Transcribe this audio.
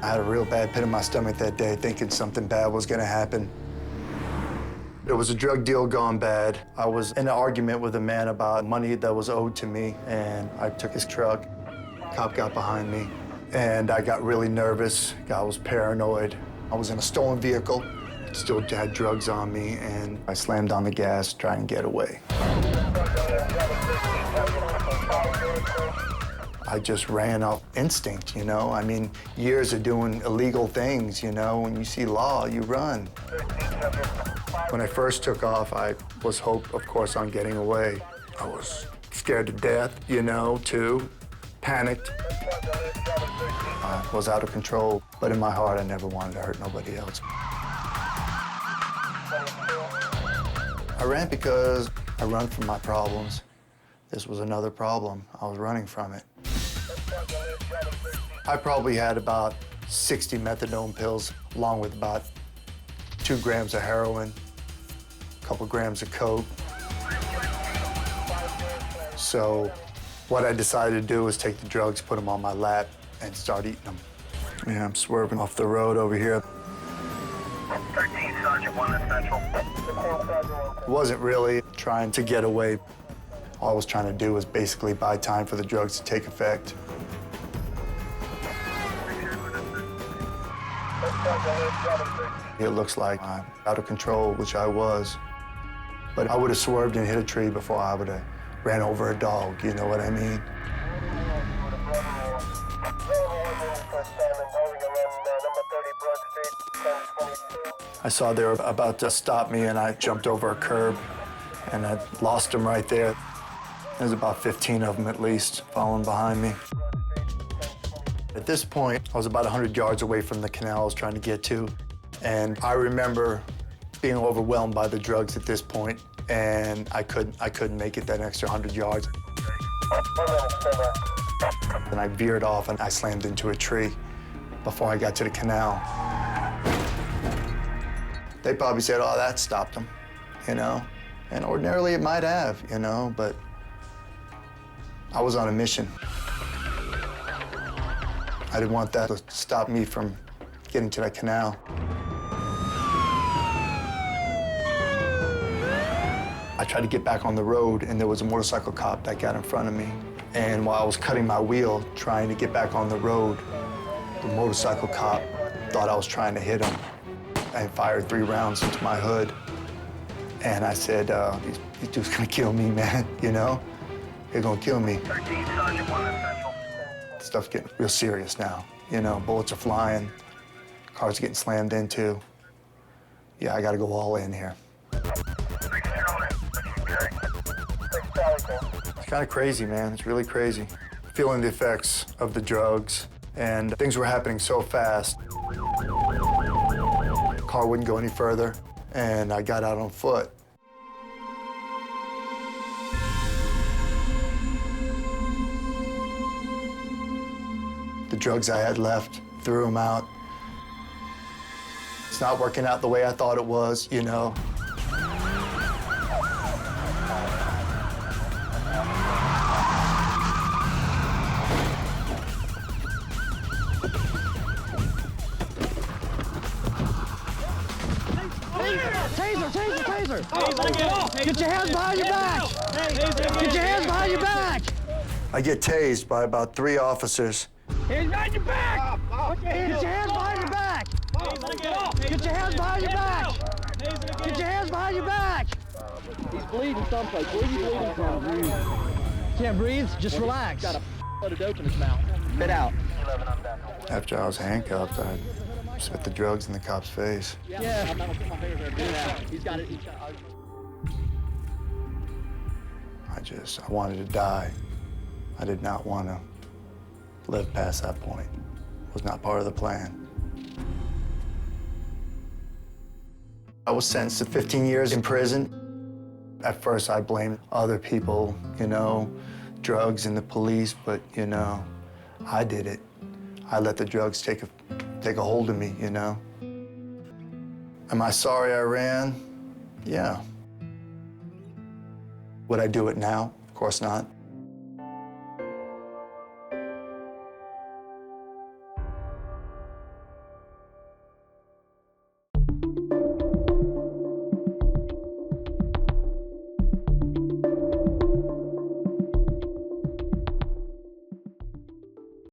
I had a real bad pit in my stomach that day, thinking something bad was gonna happen. It was a drug deal gone bad. I was in an argument with a man about money that was owed to me, and I took his truck. Cop got behind me, and I got really nervous. I was paranoid. I was in a stolen vehicle, still had drugs on me, and I slammed on the gas, trying to get away. I just ran off instinct, you know? I mean, years of doing illegal things, you know? When you see law, you run. When I first took off, I was hoped, of course, on getting away. I was scared to death, you know, too. Panicked. I was out of control, but in my heart, I never wanted to hurt nobody else. I ran because I run from my problems. This was another problem. I was running from it. I probably had about 60 methadone pills, along with about 2 grams of heroin, a couple grams of coke. So what I decided to do was take the drugs, put them on my lap, and start eating them. Yeah, I'm swerving off the road over here. 13 Sergeant 1 Essential. It wasn't really trying to get away. All I was trying to do was basically buy time for the drugs to take effect. It looks like I'm out of control, which I was. But I would have swerved and hit a tree before I would have ran over a dog, you know what I mean? I saw they were about to stop me, and I jumped over a curb, and I lost them right there. There's about 15 of them at least following behind me. At this point, I was about 100 yards away from the canal I was trying to get to, and I remember being overwhelmed by the drugs at this point, and I couldn't make it that extra 100 yards. And I veered off, and I slammed into a tree before I got to the canal. They probably said, oh, that stopped them, you know? And ordinarily it might have, you know, but I was on a mission. I didn't want that to stop me from getting to that canal. I tried to get back on the road, and there was a motorcycle cop that got in front of me. And while I was cutting my wheel, trying to get back on the road, the motorcycle cop thought I was trying to hit him. I fired 3 rounds into my hood. And I said, these dudes gonna kill me, man, you know? They're gonna kill me. 13 Sergeant 1 Essential. Stuff's getting real serious now. You know, bullets are flying, cars are getting slammed into. Yeah, I gotta go all in here. It's kind of crazy, man. It's really crazy. Feeling the effects of the drugs, and things were happening so fast. The car wouldn't go any further, and I got out on foot. The drugs I had left, threw them out. It's not working out the way I thought it was, you know. Taser! Get your hands behind your back! Get your hands behind your back! I get tased by about 3 officers. Hands behind your back! Get your hands behind your back! Get your hands behind your back! Get your hands behind your back! He's bleeding someplace. Where are you bleeding from? Can't breathe? Just relax. Got a of dope in his mouth. Spit out. After I was handcuffed, I spit the drugs in the cop's face. Yeah. I'm not gonna put my finger there. He's got it. I wanted to die. I did not want to live past that point. It was not part of the plan. I was sentenced to 15 years in prison. At first, I blamed other people, you know, drugs and the police, but, you know, I did it. I let the drugs take a hold of me, you know. Am I sorry I ran? Yeah. Would I do it now? Of course not.